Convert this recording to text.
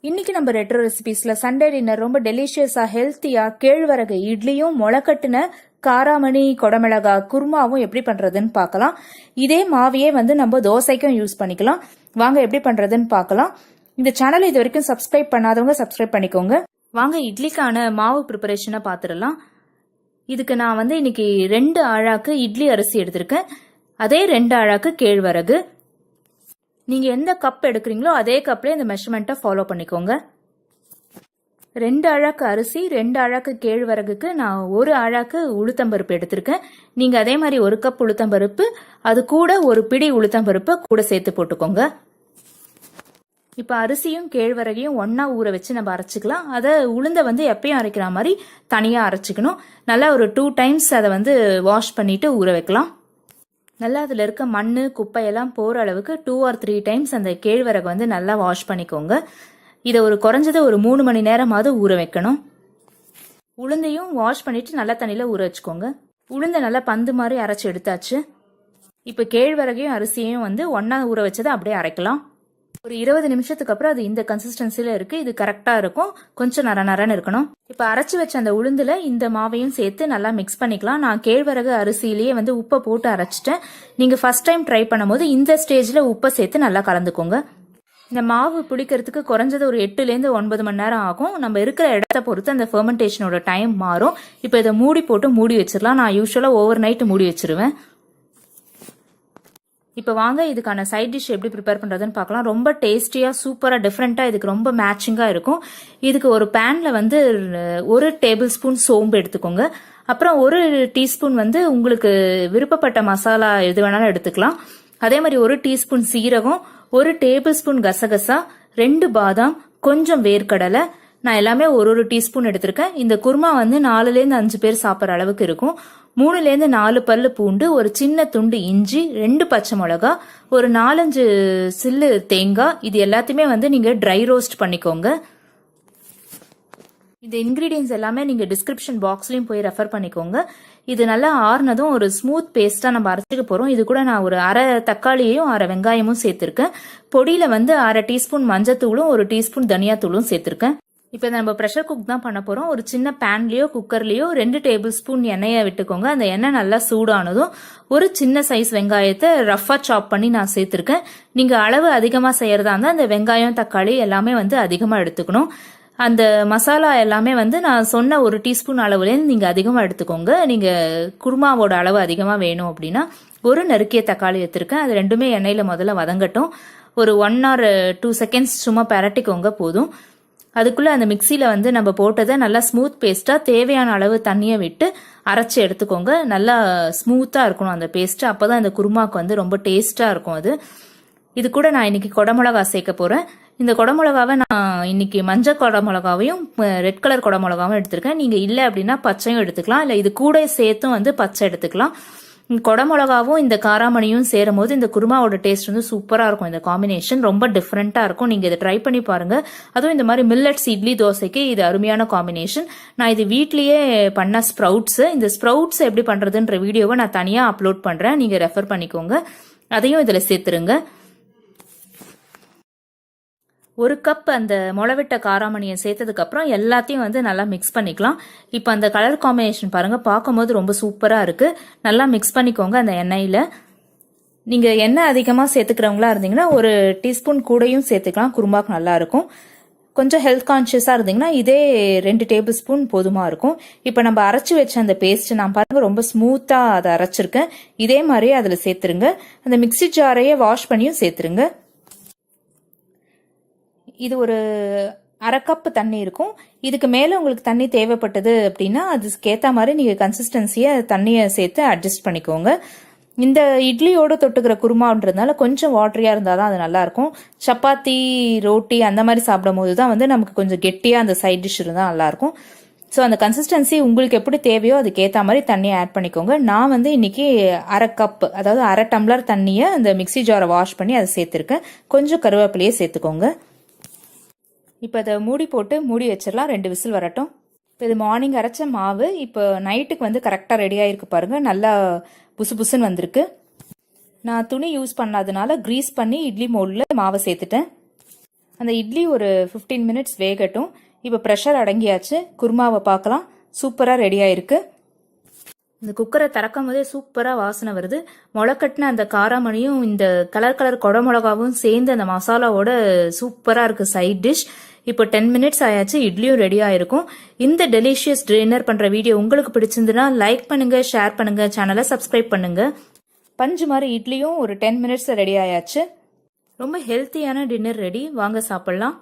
இன்னைக்கு நம்ம retro ரெசிபீஸ்ல Sunday dinner ரொம்ப டெலிஷியஸா ஹெல்த்தியா கேழ்வரகு இட்லியும் முளைக்கட்டின காராமணி கொடமிளகா குருமாவும் எப்படி பண்றதுன்னு பார்க்கலாம். இதே மாவையே நம்ம தோசைக்கும் யூஸ் பண்ணிக்கலாம். வாங்க எப்படி பண்றதுன்னு பார்க்கலாம். இந்த சேனலை இது வரைக்கும் சப்ஸ்கிரைப் பண்ணாதவங்க சப்ஸ்கிரைப் பண்ணிக்கோங்க. வாங்க இட்லிக்கான மாவு ப்ரிப்பரேஷனை பார்த்துடலாம். இதுக்கு நான் இன்னைக்கு 2 ஆழாக்கு இட்லி அரிசி எடுத்திருக்கேன். அதே 2 ஆழாக்கு கேழ்வரகு. நீங்க எந்த கப் எடுக்கிறீங்களோ அதே கப்ல இந்த மெஷர்மெண்ட்டை ஃபாலோ பண்ணிக்கோங்க. 2 ஆழாக்கு அரிசி 2 ஆழாக்கு கேழ்வரகுக்கு நான் 1 ஆழாக்கு உளுத்தம்பருப்பு எடுத்திருக்கேன். நீங்க அதே மாதிரி 1 கப் உளுத்தம்பருப்பு அது கூட 1 பிடி உளுத்தம்பருப்பு கூட சேர்த்து போட்டுக்கோங்க. இப்ப அரிசியும் கேழ்வரகையும் ஒன்னா ஊற வச்சு நம்ம அரைச்சிக்கலாம். அதை உளுந்த எப்பயும் அரைக்கிற மாதிரி தனியா அரைச்சிக்கணும். நல்லா ஒரு 2 டைம்ஸ் அதை வாஷ் பண்ணிட்டு ஊற வைக்கலாம். நல்லா அதில் இருக்க மண் குப்பையெல்லாம் போகிற அளவுக்கு 2 or 3 டைம்ஸ் அந்த கேழ்வரகு நல்லா வாஷ் பண்ணிக்கோங்க. இதை குறைஞ்சது ஒரு 3 மணி நேரமாவது ஊற வைக்கணும். உளுந்தையும் வாஷ் பண்ணிட்டு நல்லா தண்ணியில் ஊற வச்சுக்கோங்க. உளுந்தை நல்லா பந்து மாதிரி அரைச்சி எடுத்தாச்சு. இப்போ கேழ்வரகையும் அரிசியையும் ஒன்னா ஊற வச்சதை அப்படியே அரைக்கலாம். ஒரு 20 நிமிஷத்துக்கு அப்புறம் அது இந்த கன்சிஸ்டன்சில இருக்கு. இது கரெக்டா இருக்கும். கொஞ்சம் நரன்னு இருக்கணும். இப்ப அரைச்சு வச்ச அந்த உளுந்துல இந்த மாவையும் சேர்த்து நல்லா மிக்ஸ் பண்ணிக்கலாம். நான் கேழ்வரகு அரிசியிலேயே உப்பை போட்டு அரைச்சிட்டேன். நீங்க ஃபர்ஸ்ட் டைம் ட்ரை பண்ணும்போது இந்த ஸ்டேஜ்ல உப்பை சேர்த்து நல்லா கலந்துக்கோங்க. இந்த மாவு பிடிக்கிறதுக்கு குறைஞ்சது ஒரு 8லேருந்து 9 மணி நேரம் ஆகும். நம்ம இருக்கிற இடத்த பொறுத்து அந்த ஃபெர்மெண்டேஷனோட டைம் மாறும். இப்போ இதை மூடி போட்டு மூடி வச்சிடலாம். நான் யூஸ்வலா ஓவர் நைட் மூடி வச்சிருவேன். இப்போ வாங்க இதுக்கான சைட் டிஷ் எப்படி ப்ரிப்பேர் பண்ணுறதுன்னு பார்க்கலாம். ரொம்ப டேஸ்டியாக சூப்பராக டிஃப்ரெண்ட்டாக இதுக்கு ரொம்ப மேட்சிங்காக இருக்கும். இதுக்கு ஒரு பேனில் 1 டேபிள் ஸ்பூன் சோம்பு எடுத்துக்கோங்க. அப்புறம் 1 டீஸ்பூன் உங்களுக்கு விருப்பப்பட்ட மசாலா எது வேணாலும் எடுத்துக்கலாம். அதே மாதிரி 1 டீஸ்பூன் சீரகம், 1 டேபிள் ஸ்பூன் கசகசா, 2 பாதாம், கொஞ்சம் வேர்க்கடலை. நான் எல்லாமே 1 டீஸ்பூன் எடுத்திருக்கேன். இந்த குருமா 4லேருந்து 5 பேர் சாப்பிட்ற அளவுக்கு இருக்கும். 3லேருந்து 4 பல்லு பூண்டு, ஒரு சின்ன துண்டு இஞ்சி, 2 பச்சை மிளகா, ஒரு 4-5 சில்லு தேங்காய். இது எல்லாத்தையுமே நீங்க ட்ரை ரோஸ்ட் பண்ணிக்கோங்க. இந்த இன்கிரீடியன்ஸ் எல்லாமே நீங்க டிஸ்கிரிப்ஷன் பாக்ஸ்லயும் போய் ரெஃபர் பண்ணிக்கோங்க. இது நல்லா ஆறுனதும் ஒரு ஸ்மூத் பேஸ்டா நம்ம அரைச்சிக்க போறோம். இது கூட நான் ஒரு அரை தக்காளியையும் 1/2 வெங்காயமும் சேர்த்திருக்கேன். பொடியில 1/2 டீஸ்பூன் மஞ்சத்தூளும் 1 டீஸ்பூன் தனியாத்தூளும் சேர்த்திருக்கேன். இப்போ நம்ம ப்ரெஷர் குக் தான் பண்ண போறோம். ஒரு சின்ன பேன்லயோ குக்கர்லயோ 2 டேபிள் ஸ்பூன் எண்ணெயை விட்டுக்கோங்க. அந்த எண்ணெய் நல்லா சூடானதும் ஒரு சின்ன சைஸ் வெங்காயத்தை ரஃபா சாப் பண்ணி நான் சேர்த்திருக்கேன். நீங்க அளவு அதிகமா செய்யறதா இருந்தா அந்த வெங்காயம் தக்காளி எல்லாமே அதிகமா எடுத்துக்கணும். அந்த மசாலா எல்லாமே நான் சொன்ன 1 டீஸ்பூன் அளவுலேருந்து நீங்க அதிகமா எடுத்துக்கோங்க. நீங்க குருமாவோட அளவு அதிகமா வேணும் அப்படின்னா ஒரு நறுக்கிய தக்காளி எடுத்திருக்கேன். அது ரெண்டுமே எண்ணெயில முதல்ல வதங்கட்டும். ஒரு 1 or 2 செகண்ட்ஸ் சும்மா பரட்டிக்கோங்க போதும். அதுக்குள்ள அந்த மிக்சியில நம்ம போட்டதை நல்லா ஸ்மூத் பேஸ்டா தேவையான அளவு தண்ணியை விட்டு அரைச்சி எடுத்துக்கோங்க. நல்லா ஸ்மூத்தா இருக்கணும் அந்த பேஸ்ட். அப்பதான் இந்த குருமாக்கு ரொம்ப டேஸ்டா இருக்கும் அது. இது கூட நான் இன்னைக்கு கொடமிளகா சேர்க்க போறேன். இந்த கொடமிளகாவை நான் இன்னைக்கு மஞ்சள் கொடமிளகாவையும் ரெட் கலர் கொடமிளகாவும் எடுத்திருக்கேன். நீங்க இல்லை அப்படின்னா பச்சையும் எடுத்துக்கலாம். இல்லை இது கூட சேர்த்தும் பச்சை எடுத்துக்கலாம். கொடமிளகாவும் இந்த காராமணியும் சேரும் போது இந்த குருமாவோட டேஸ்ட் சூப்பரா இருக்கும். இந்த காம்பினேஷன் ரொம்ப டிஃப்ரெண்டா இருக்கும். நீங்க இதை ட்ரை பண்ணி பாருங்க. அதுவும் இந்த மாதிரி மில்லட்ஸ் இட்லி தோசைக்கு இது அருமையான காம்பினேஷன். நான் இது வீட்லயே பண்ண ஸ்ப்ரவுட்ஸ். இந்த ஸ்ப்ரவுட்ஸ் எப்படி பண்றதுன்ற வீடியோவை நான் தனியா அப்லோட் பண்றேன். நீங்க ரெஃபர் பண்ணிக்கோங்க. அதையும் இதுல சேர்த்துருங்க. 1 கப் அந்த முளைவிட்ட காராமணியை சேர்த்ததுக்கு அப்புறம் எல்லாத்தையும் நல்லா மிக்ஸ் பண்ணிக்கலாம். இப்போ அந்த கலர் காம்பினேஷன் பாருங்க, பார்க்கும்போது ரொம்ப சூப்பரா இருக்கு. நல்லா மிக்ஸ் பண்ணிக்கோங்க அந்த எண்ணெயில. நீங்க எண்ணெய் அதிகமா சேர்த்துக்கிறவங்களா இருந்தீங்கன்னா 1 டீஸ்பூன் கூடையும் சேர்த்துக்கலாம். குருமாக்கு நல்லா இருக்கும். கொஞ்சம் ஹெல்த் கான்சியஸா இருந்தீங்கன்னா இதே 2 டேபிள் ஸ்பூன் போதுமா இருக்கும். இப்போ நம்ம அரைச்சு வச்ச அந்த பேஸ்ட் நான் பாருங்க ரொம்ப ஸ்மூத்தா அதை அரைச்சிருக்கேன். இதே மாதிரியே அதுல சேர்த்துருங்க. அந்த மிக்சி ஜாரையே வாஷ் பண்ணியும் சேர்த்துருங்க. இது ஒரு 1/2 கப் தண்ணி இருக்கும். இதுக்கு மேல உங்களுக்கு தண்ணி தேவைப்பட்டது அப்படின்னா அதுக்கேற்ற மாதிரி நீங்க கன்சிஸ்டன்சியை தண்ணியை சேர்த்து அட்ஜஸ்ட் பண்ணிக்கோங்க. இந்த இட்லியோட தொட்டுக்கிற குருமான்றதுனால கொஞ்சம் வாட்டரியா இருந்தாதான் அது நல்லா இருக்கும். சப்பாத்தி ரோட்டி அந்த மாதிரி சாப்பிடும் போது தான் நமக்கு கொஞ்சம் கெட்டியா அந்த சைட் டிஷ் இருந்தால் நல்லா இருக்கும். ஸோ அந்த கன்சிஸ்டன்சி உங்களுக்கு எப்படி தேவையோ அதுக்கேற்ற மாதிரி தண்ணியை ஆட் பண்ணிக்கோங்க. நான் இன்னைக்கு 1/2 கப் அதாவது 1/2 டம்ளர் தண்ணியை அந்த மிக்சி ஜாரை வாஷ் பண்ணி அதை சேர்த்துருக்கேன். கொஞ்சம் கருவேப்பிலையே சேர்த்துக்கோங்க. இப்போ அதை மூடி போட்டு மூடி வச்சிடலாம். 2 விசில் வரட்டும். இப்போ இது மார்னிங் அரைச்ச மாவு இப்போ நைட்டுக்கு கரெக்டாக ரெடி ஆயிருக்கு பாருங்க. நல்லா புசு புசுன்னு வந்திருக்கு. நான் துணி யூஸ் பண்ணாதனால கிரீஸ் பண்ணி இட்லி மோல்டில் மாவை சேர்த்துட்டேன். அந்த இட்லி ஒரு 15 மினிட்ஸ் வேகட்டும். இப்போ ப்ரெஷர் அடங்கியாச்சு. குருமாவை பார்க்கலாம். சூப்பராக ரெடி ஆயிருக்கு. இந்த குக்கரை திறக்கும் போதே சூப்பராக வாசனை வருது. முளைக்கட்டின அந்த காராமணியும் இந்த கலர் குடமிளகாவும் சேர்ந்து அந்த மசாலாவோட சூப்பராக இருக்கு சைட் டிஷ். இப்போ 10 மினிட்ஸ் ஆயாச்சு. இட்லியும் ரெடி ஆயிருக்கும். இந்த டெலிஷியஸ் டின்னர் பண்ற வீடியோ உங்களுக்கு பிடிச்சிருந்துன்னா லைக் பண்ணுங்க, ஷேர் பண்ணுங்க, சேனலை சப்ஸ்கிரைப் பண்ணுங்க. பஞ்சு மாதிரி இட்லியும் ஒரு 10 மினிட்ஸ் ரெடி ஆயாச்சு. ரொம்ப ஹெல்த்தியான டின்னர் ரெடி. வாங்க சாப்பிடலாம்.